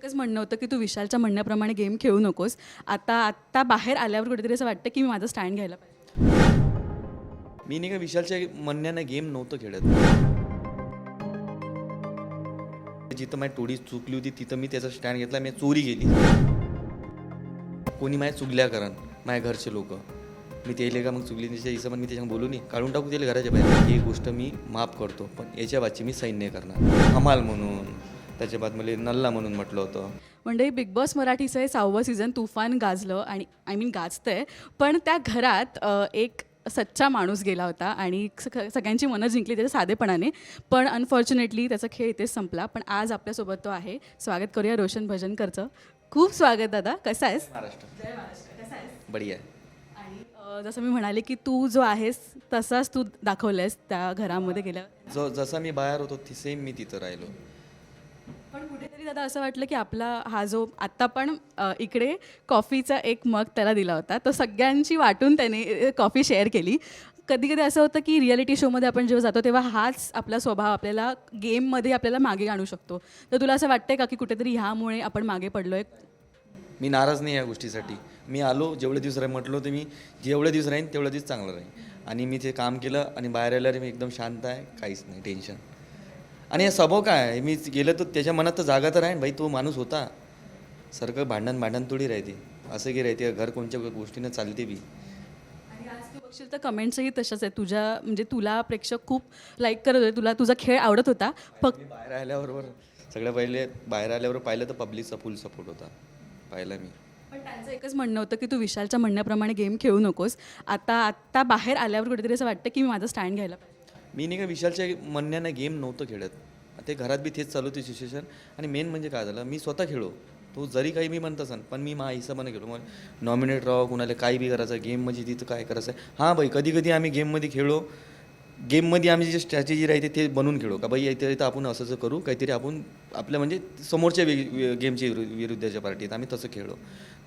एकच म्हणणं होतं की तू विशालच्या म्हणण्याप्रमाणे गेम खेळू नकोस. आता बाहेर आल्यावर कुठेतरी असं वाटतं की मी माझं स्टँड घ्यायला पाहिजे. मी नाही का विशालच्या म्हणण्याने गेम नव्हतं खेळत. जिथं माझी टोळी चुकली होती तिथं मी त्याचा स्टँड घेतला. मी चोरी केली. कोणी माझ्या चुकल्या कारण माझ्या घरचे लोक मी ते का मग चुकली त्याच्या हिशोबाने मी त्याच्यानं बोलू नाही, काढून टाकू त्याला घराच्या बाहेर. ही गोष्ट मी माफ करतो, पण याच्या बाबतीत मी सैन नाही करणार. हमाल म्हणून त्याच्या बाद मला नल्ला म्हणून म्हटलं होतं. म्हणजे बिग बॉस मराठीचं हे 6वं सीझन तुफान गाजलं आणि गाजतंय. पण त्या घरात एक सच्चा माणूस गेला होता आणि सगळ्यांची मनं जिंकली त्याच्या साधेपणाने. पण अनफॉर्च्युनेटली त्याचा खेळ इथेच संपला. पण आज आपल्यासोबत तो आहे. स्वागत करूया रोशन भजनकरचं. खूप स्वागत दादा. कसा आहेस? महाराष्ट्र जय महाराष्ट्र. कसा आहेस? बढिया आहे. आणि जसं मी म्हणाले की तू जो आहेस तसाच तू दाखवलंयस त्या घरामध्ये गेल्यावर. जसा मी बाहेर होतो ती सेम मी तिथं राहिलो. पण कुठेतरी दादा असं वाटलं की आपला हा जो आत्ता पण इकडे कॉफीचा एक मग त्याला दिला होता, तो सगळ्यांची वाटून त्याने कॉफी शेअर केली. कधी कधी असं होतं की रियालिटी शोमध्ये आपण जेव्हा जातो तेव्हा हाच आपला स्वभाव आपल्याला गेममध्ये आपल्याला मागे आणू शकतो. तर तुला असं वाटतंय का की कुठेतरी ह्यामुळे आपण मागे पडलो आहे? मी नाराज नाही या गोष्टीसाठी. मी आलो जेवढे दिवस म्हटलं होतं मी जेवढे दिवस राहीन तेवढे दिवस चांगलं राहीन. आणि मी ते काम केलं आणि बाहेर आल्यावर मी एकदम शांत आहे, काहीच नाही टेन्शन. आणि हे स्वभाव काय आहे, मी गेलं तर त्याच्या मनात तर जागा तर आहे भाई. तो माणूस होता सारखं भांडण थोडी राहते. असं की राहते घर कोणत्या गोष्टीनं चालते बी. आणि आज तू बघशील तर कमेंट्सही तशाच आहे तुझ्या. म्हणजे तुला प्रेक्षक खूप लाईक करत होते, तुला तुझा खेळ आवडत होता. फक्त मी बाहेर आल्याबरोबर सगळ्या पहिले बाहेर आल्यावर पाहिलं तर पब्लिकचा फुल सपोर्ट होता पाहिला मी. पण त्यांचं एकच म्हणणं होतं की तू विशालच्या म्हणण्याप्रमाणे गेम खेळू नकोस. आता बाहेर आल्यावर कुठेतरी असं वाटतं की मी माझं स्टँड घ्यायला पाहिजे. मी नाही का विशालच्या म्हणण्याने गेम नव्हतं खेळत. ते घरात बी तेच चालू होती सिच्युएशन. आणि मेन म्हणजे काय झालं, मी स्वतः खेळो. तो जरी काही मी म्हणत असन पण मी माझ्या हिशोबाने खेळो. मग नॉमिनेट राहावं कुणाला काही बी करायचं गेम म्हणजे तिथं काय करायचं आहे. हां बाई कधी कधी आम्ही गेममध्ये खेळलो. गेममध्ये आम्ही जे स्ट्रॅटेजी राहते ते बनवून खेळू का बाई इथं आपण असं करू काहीतरी आपण आपल्या म्हणजे समोरच्या गेमच्या विरुद्धच्या पार्टीत आम्ही तसं खेळलो.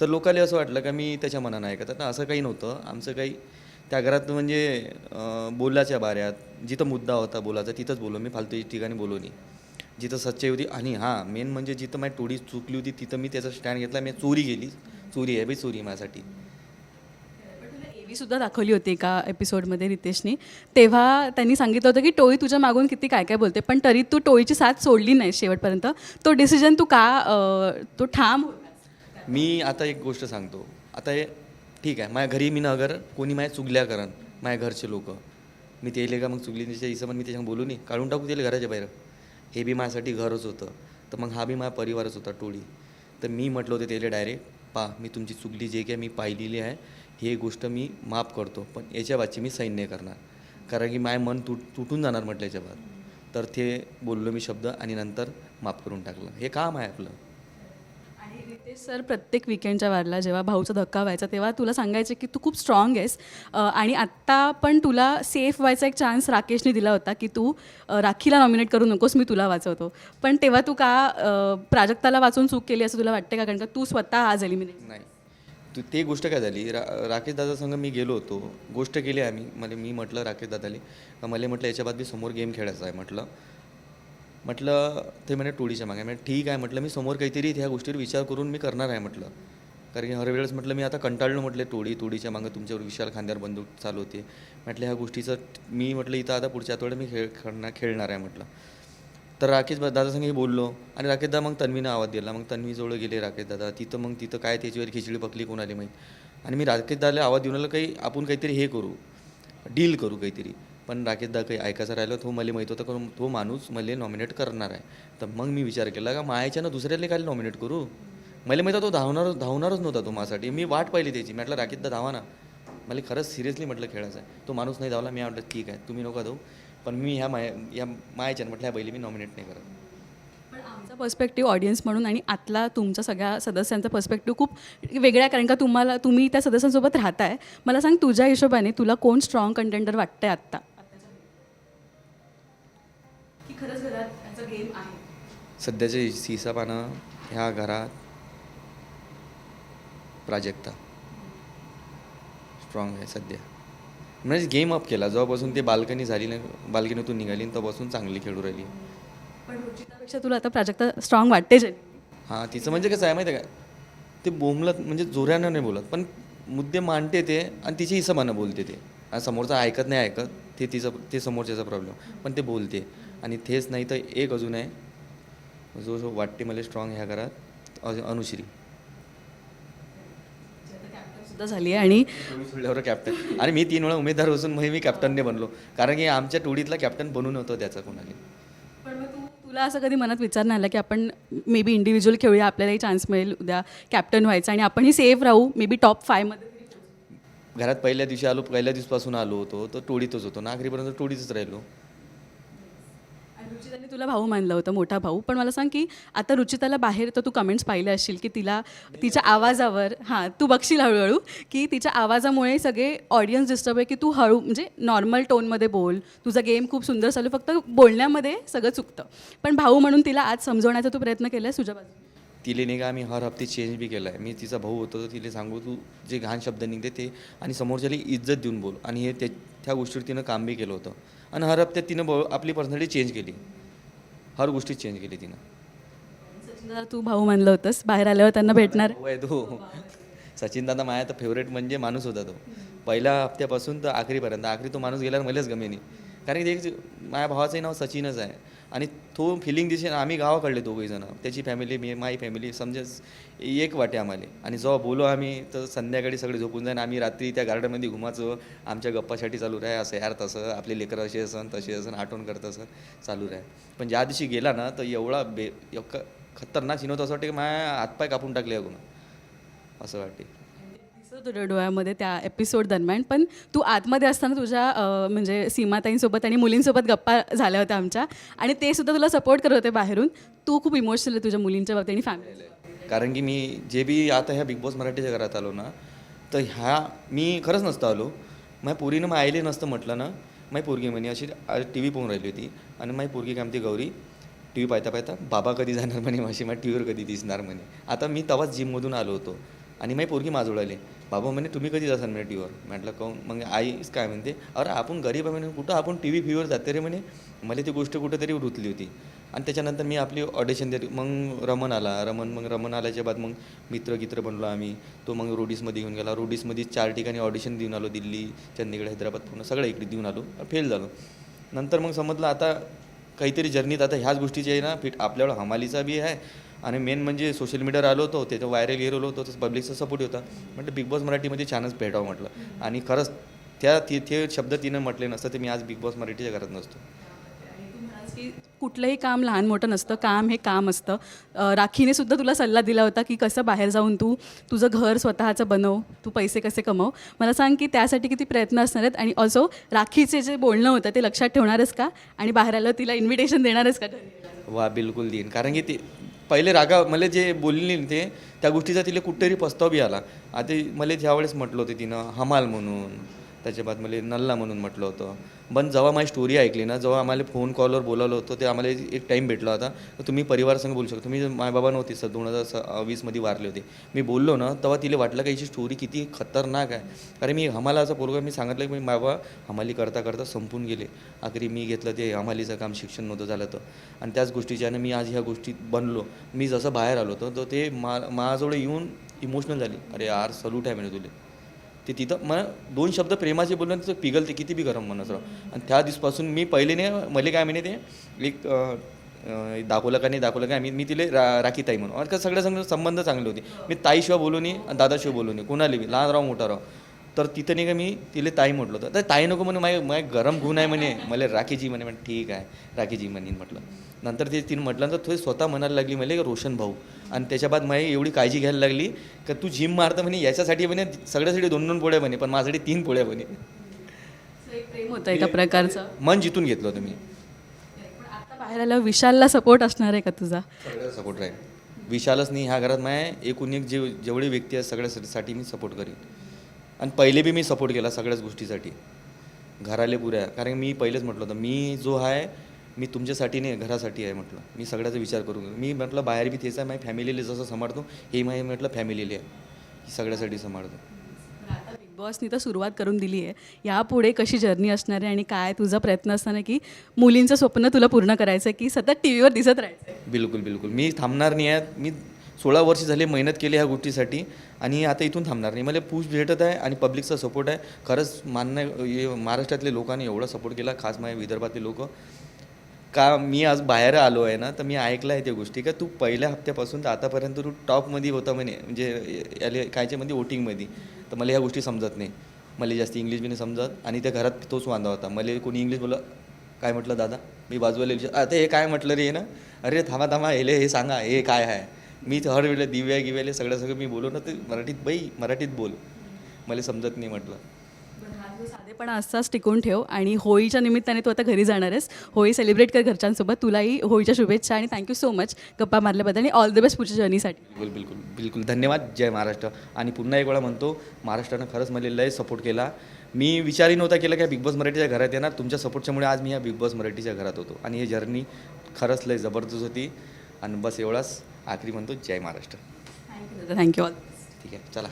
तर लोकांना असं वाटलं का मी त्याच्या मनानं ऐकत. तर असं काही नव्हतं आमचं काही. त्या घरात म्हणजे बोलाच्या बाऱ्यात जिथं मुद्दा होता बोलायचा तिथंच बोललो मी. फालतू ठिकाणी बोललो नाही. जिथं सच्चाई होती. आणि हां मेन म्हणजे जिथं माझी टोळी चुकली होती तिथं मी त्याचा स्टँड घेतला. मी चोरी केली. चोरी आहे बाई, चोरी माझ्यासाठी. एवी सुद्धा दाखवली होती एका एपिसोडमध्ये रितेशनी. तेव्हा त्यांनी सांगितलं होतं की टोळी तुझ्या मागून किती काय काय बोलते, पण तरी तू टोळीची साथ सोडली नाही शेवटपर्यंत. तो डिसिजन तू का तो ठाम होतास? मी आता एक गोष्ट सांगतो. आता हे ठीक आहे माझ्या घरी मी न अगर कोणी माझ्या चुकल्या कारण माझ्या घरचे लोक मी ते का मग चुकली त्याच्या हिशोबाने मी त्याच्यानं बोलू नाही, काढून टाकू त्याला घराच्या बाहेर. हे बी माझ्यासाठी घरच होतं. तर मग हा बी माझा परिवारच होता टोळी. तर मी म्हटलं होतं त्याला डायरेक्ट मी तुमची चुकली जे काय मी पाहिलेली आहे ही गोष्ट मी माफ करतो, पण याच्या बाबतीत मी सैन नाही करणार. कारण की माझं मन तुटून जाणार म्हटलं याच्या बाद. तर ते बोललो मी शब्द आणि नंतर माफ करून टाकलं. हे काम आहे आपलं. आणि रितेश सर प्रत्येक विकेंडच्या वारला जेव्हा भाऊचा धक्का व्हायचा तेव्हा तुला सांगायचे की तू खूप स्ट्रॉंग आहेस. आणि आत्ता पण तुला सेफ व्हायचा एक चान्स राकेशने दिला होता की तू राखीला नॉमिनेट करू नकोस, मी तुला वाचवतो. पण तेव्हा तू का प्राजक्ताला वाचून चूक केली असं तुला वाटते का? कारण का तू स्वतः आज एलिमिनेट. नाही ते गोष्ट काय झाली. राकेश दादासंग मी गेलो होतो, गोष्ट केली आम्ही. मी म्हटलं राकेश दादाले का मला म्हटलं याच्या बाद मी समोर गेम खेळायचा आहे म्हटलं ते म्हणे टोळीच्या मागे. म्हणजे ठीक आहे म्हटलं मी समोर काहीतरी ह्या गोष्टीवर विचार करून मी करणार आहे म्हटलं. कारण की हर वेळेस म्हटलं मी आता कंटाळलो म्हटलं टोळीच्या मागं तुमच्यावर विशाल खांद्यावर बंदूक चालू होते म्हटलं. ह्या गोष्टीचं मी म्हटलं इथं आता पुढच्या आठवड्यात मी खेळणार आहे म्हटलं. तर राकेश दादासंग बोललो आणि राकेश दादा मग तन्वीनं आवाज दिला. मग तन्वीजवळ गेले राकेश दादा. तिथं काय त्याच्यावर खिचडी पकली कोणाला माहीत. आणि मी राकेश दादाला आवाज देऊन काही आपण काहीतरी हे करू, डील करू काहीतरी. पण राकेश दादा काही ऐकायचं राहिलं. तो मला माहीत होतं कारण तो माणूस मला नॉमिनेट करणार आहे. तर मग मी विचार केला का मायाच्यानं दुसऱ्याला काय नॉमिनेट करू. मला माहीत तो धावणारच नव्हता तो माझ्यासाठी. मी वाट पाहिली त्याची. म्हटलं राकेश दादा धावा ना. मला खरंच सिरियसली म्हटलं खेळायचं आहे. तो माणूस नाही धावला. मी म्हटलं ठीक आहे तुम्ही नका धावू, पण मी या मायाच्यानं म्हटलं ह्या बैली मी नॉमिनेट नाही करत. पण आमचा पर्स्पेक्टिव्ह ऑडियन्स म्हणून आणि आतला तुमच्या सगळ्या सदस्यांचा पर्स्पेक्टिव्ह खूप वेगळा आहे. कारण का तुम्ही त्या सदस्यांसोबत राहताय. मला सांग तुझ्या हिशोबाने तुला कोण स्ट्रॉंग कंटेंडर वाटतंय आत्ता की खरंच घरात याचा गेम आहे? सध्याच्या हिसाबानं ह्या घरात प्राजक्ता स्ट्रॉंग आहे सध्या. म्हणजे गेम अप केला जेव्हापासून ते बाल्कनी झाली ना, बाल्कनीतून निघाली तेव्हापासून चांगली खेळू राहिली. पण रुचितापेक्षा तुला आता प्राजक्ता स्ट्रॉंग वाटते जे? हां तिचं म्हणजे कसं आहे माहिती आहे का, ते बोंबलत म्हणजे जोरानं नाही बोलत, पण मुद्दे मांडते ते आणि तिच्या हिशोबानं बोलते ते. आणि समोरचा ऐकत नाही ऐकत, ते तिचं ते समोरच्याचा प्रॉब्लेम, पण ते बोलते. आणि तेच नाही तर एक अजून आहे जो वाटते मला स्ट्रॉंग ह्या घरात, अनुश्री. सुद्धा झाली आहे आणि टोळी सोडल्यावर कॅप्टन, आणि मी 3 वेळा उमेदवार असून मी कॅप्टनने बनलो, कारण की आमच्या टोळीतला कॅप्टन बनून होतं त्याचा कोणाला. पण मग तुला असं कधी मनात विचार नाही आला की आपण मे बी इंडिव्हिज्युअल खेळूया, आपल्यालाही चान्स मिळेल उद्या कॅप्टन व्हायचा आणि आपणही सेफ राहू, मे बी टॉप 5 मध्ये. घरात पहिल्या दिवशी आलो, पहिल्या दिवसापासून आलो होतो तर टोळीतच होतो ना, आखरीपर्यंत टोळीतच राहिलो. आणि रुचिताने तुला भाऊ मानलं होतं, मोठा भाऊ. पण मला सांग की आता रुचिताला बाहेर तर तू कमेंट्स पाहिले असतील की तिला तिच्या आवाजावर, हां तू बघशील हळूहळू की तिच्या आवाजामुळे सगळे ऑडियन्स डिस्टर्ब आहे की तू हळू म्हणजे नॉर्मल टोनमध्ये बोल, तुझा गेम खूप सुंदर चालू, फक्त बोलण्यामध्ये सगळं चुकतं. पण भाऊ म्हणून तिला आज समजवण्याचा तू प्रयत्न केला आहे तुझ्या बाजूने. तिले नाही का आम्ही हर हप्ते चेंज बी केला आहे. मी तिचा भाऊ होतो तर तिला सांगू तू जे घाण शब्द निघते ते, आणि समोरच्याला इज्जत देऊन बोल, आणि हे त्या गोष्टीवर तिनं काम बी केलं होतं. आणि हर हप्त्यात तिनं आपली पर्सनॅलिटी चेंज केली, हर गोष्टी चेंज केली तिनं. सचिन दादा तू भाऊ मानलं होतंस, बाहेर आल्यावर त्यांना भेटणार. भाऊ आहे तो. सचिन दादा माझ्या तर फेवरेट म्हणजे माणूस होता तो, पहिल्या हप्त्यापासून तर आखरीपर्यंत. आखरी तो माणूस गेल्यावर मलाच गमेनी, कारण की ते माझ्या भावाचंही नाव सचिनच आहे. आणि तो फिलिंग दिसे आम्ही गावाकडले दोघे जण, त्याची फॅमिली मी माझी फॅमिली समजेच एक वाटे आम्हाला. आणि जेव्हा बोलो आम्ही तर संध्याकाळी सगळे झोपून जाईन, आम्ही रात्री त्या गार्डनमध्ये घुमाचं, आमच्या गप्पासाठी चालू राहे, असं यार तसं आपले लेकरं असे असन तसे असन आठवण करत असं चालू राहे. पण ज्या दिवशी गेला ना तर एवढा खतरनाक सीन होता, असं वाटतं की माझ्या हातपाय कापून टाकले अगोदर, असं वाटते. दिसत होतं डोळ्यामध्ये त्या एपिसोड दरम्यान. पण तू आतमध्ये असताना तुझ्या म्हणजे सीमाताईंसोबत आणि मुलींसोबत गप्पा झाल्या होत्या आमच्या, आणि ते सुद्धा तुला सपोर्ट करत होते बाहेरून. तू खूप इमोशनल आहे तुझ्या मुलींच्या बाबतीत आणि फॅमिली. कारण की मी जे बी आता ह्या बिग बॉस मराठीच्या घरात आलो ना, तर मी खरंच नसतं आलो. माझ्या पोरीनं मग आईले नसतं म्हटलं ना, माझी पोरगी म्हणे अशी टी व्ही पाहून राहिली होती, आणि माझी पोरगी काय म्हणते गौरी टी व्ही पाहता पाहता बाबा कधी जाणार म्हणे, माझी टी व्हीवर कधी दिसणार म्हणे. आता मी तवाच जिममधून आलो होतो आणि माझी पोरगी माझं उडाली, बाबा म्हणे तुम्ही कधी जासाल म्हणे टी व्हीवर. म्हटलं काहून, मग आईच काय म्हणते, अरे आपण गरीब आहे म्हणे, कुठं आपण टी व्हीवर जाते रे म्हणे. मला ती गोष्ट कुठंतरी रुतली होती. आणि त्याच्यानंतर मी आपली ऑडिशन देते, मग रमन आल्याच्या बाद मग मित्र बनलो आम्ही. तो मग रोडीसमध्ये घेऊन गेला, रोडीसमध्ये 4 ठिकाणी ऑडिशन देऊन आलो, दिल्ली, चंदीगड, हैदराबाद, पुणे सगळं इकडे देऊन आलो, फेल झालो. नंतर मग समजलं आता काहीतरी जर्नीत आता ह्याच गोष्टीची आहे ना फिट, आपल्याला हमालीचा बी आहे, आणि मेन म्हणजे सोशल मीडियावर आलो होतो, त्याचं व्हायरल गेलो होतो, तर पब्लिकचा सपोर्ट होता. म्हटलं बिग बॉस मराठीमध्ये छानच भेटावं म्हटलं. आणि खरंच ते शब्द तिनं म्हटले नसतं तर मी आज बिग बॉस मराठीच्या घरात नसतो. की कुठलंही काम लहान मोठं नसतं, काम हे काम असतं. राखीने सुद्धा तुला सल्ला दिला होता की कसं बाहेर जाऊन तू तुझं घर स्वतःचं बनव, तू पैसे कसे कमव. मला सांग की त्यासाठी किती प्रयत्न असणार आहेत, आणि ऑल्सो राखीचे जे बोलणं होतं ते लक्षात ठेवणारच का, आणि बाहेर आलं तिला इन्व्हिटेशन देणारच का? वा बिलकुल देईन, कारण की ते पहिले मला जे बोलली ते त्या गोष्टीचा तिला कुठेतरी पस्ताव बी आला. आता मला ज्यावेळेस म्हटलं होतं तिनं हमाल म्हणून, त्याच्या बाद मला नल्ला म्हणून म्हटलं होतं. पण जेव्हा माझी स्टोरी ऐकली ना, जेव्हा आम्हाला फोन कॉलवर बोलावलं होतं, ते आम्हाला एक टाईम भेटला होता, तर तुम्ही परिवारासंग बोलू शकता. तुम्ही माय बाबा नव्हते सर, 2020 वारले होते. मी बोललो ना तेव्हा तिला वाटलं का हिची स्टोरी किती खतरनाक आहे. कारण मी हमालाचा पोरगा, मी सांगितलं की माय बाबा हमाली करता करता संपून गेले. आखरी मी घेतलं ते हमालीचं काम, शिक्षण नव्हतं झालं तर, आणि त्याच गोष्टीच्यानं मी आज ह्या गोष्टीत बनलो. मी जसं बाहेर आलो होतो तर ते माझ्याजवळ येऊन इमोशनल झाली, अरे यार सल्यूट आहे म्हणे तुले. ते तिथं मला 2 शब्द प्रेमाचे बोलून तिथं पिघलते, किती बी गरम म्हणत राव. आणि त्या दिवसापासून मी पहिले नाही, मला काय म्हणे ते एक दाखवलं का नाही दाखवलं काय, मी तिले राखी ताई म्हणून, आणि का सगळ्या संबंध चांगले होते. मी ताईशिवाय बोलू नये आणि दादाशिवाय बोलू नये, कोणाला बी, लहान राव मोठा राव. तर तिथं नाही का मी तिले ताई म्हटलं होतं, तर ताई नको म्हणे, माझे गरम गुण आहे म्हणे, मला राखीजी म्हणे. म्हणे ठीक आहे राखीजी म्हणीन म्हटलं. नंतर ते तिने म्हटलं तर ते स्वतः म्हणायला लागली मला रोशन भाऊ. आणि त्याच्या बाद मला एवढी काळजी घ्यायला लागली का तू जिम मारतं म्हणे, याच्यासाठी म्हणे सगळ्यासाठी 2-2 पोळ्या म्हणे, पण माझ्यासाठी 3 पोळ्या म्हणे. एक प्रेम होतं एका प्रकारचं. मन जितून घेतलं होतं मी. पण आता बाहेर आल्यावर विशालला सपोर्ट असणार आहे का तुझा? सगळ्याला सपोर्ट राहील. विशालच नाही, ह्या घरात माझ्या एकूण एक जेवढे व्यक्ती आहेत सगळ्यासाठी मी सपोर्ट करीन. आणि पहिले बी मी सपोर्ट केला सगळ्याच गोष्टीसाठी, घराले पुऱ्या. कारण मी पहिलेच म्हटलं होतं, मी जो आहे मी तुमच्यासाठी नाही घरासाठी आहे म्हटलं. मी सगळ्याचा विचार करून मी म्हटलं बाहेर बी तेच आहे, माझ्या फॅमिलीला जसं सांभाळतो हे माझी म्हटलं फॅमिलीला आहे, सगळ्यासाठी सांभाळतो. आता बिग बॉसनी तर सुरुवात करून दिली आहे, यापुढे कशी जर्नी असणार आहे आणि काय तुझा प्रयत्न असणार आहे की मुलींचं स्वप्न तुला पूर्ण करायचं आहे की सतत टी व्हीवर दिसत राहायचं आहे? बिलकुल मी थांबणार नाही आहे. मी 16 वर्ष झाले मेहनत केली ह्या गोष्टीसाठी आणि आता इथून थांबणार नाही. मला पुश भेटत आहे आणि पब्लिकचा सपोर्ट आहे. खरंच मान्य हे महाराष्ट्रातले लोकांनी एवढा सपोर्ट केला, खास माझ्या विदर्भातले लोक. का मी आज बाहेर आलो आहे ना, तर मी ऐकलं आहे त्या गोष्टी का तू पहिल्या हप्त्यापासून तर आतापर्यंत तू टॉपमध्ये होता म्हणे, म्हणजे याले कायच्यामध्ये वोटिंगमध्ये. तर मला ह्या गोष्टी समजत नाही. मला जास्त इंग्लिश बी नाही समजत आणि त्या घरात तोच वांदा होता. मला कोणी इंग्लिश बोललं, काय म्हटलं दादा, मी बाजूला आता हे काय म्हटलं रे ना, अरे थांबा थांबा हे सांगा हे काय आहे. मी तर हर वेळेला दिव्या सगळं मी बोलू ना, ते मराठीत बोल, मला समजत नाही म्हटलं. हा जो साधेपणा असाच टिकून ठेव आणि होळीच्या निमित्ताने तू आता घरी जाणार आहेस. होळी सेलिब्रेट कर घरच्यांसोबत. तुलाही होळीच्या शुभेच्छा आणि थँक्यू सो मच गप्पा मारल्याबद्दल आणि ऑल द बेस्ट पुढच्या जर्नीसाठी. बिलकुल धन्यवाद. जय महाराष्ट्र. आणि पुन्हा एक वेळा म्हणतो, महाराष्ट्रानं खरंच मला लय सपोर्ट केला. मी विचारही नव्हता केला की बिग बॉस मराठीच्या घरात येणार. तुमच्या सपोर्टच्यामुळे आज मी या बिग बॉस मराठीच्या घरात होतो आणि ही जर्नी खरंच लय जबरदस्त होती. आणि बस एवढाच आखरी म्हणतो, जय महाराष्ट्र. Thank you all. ठीक आहे, चला.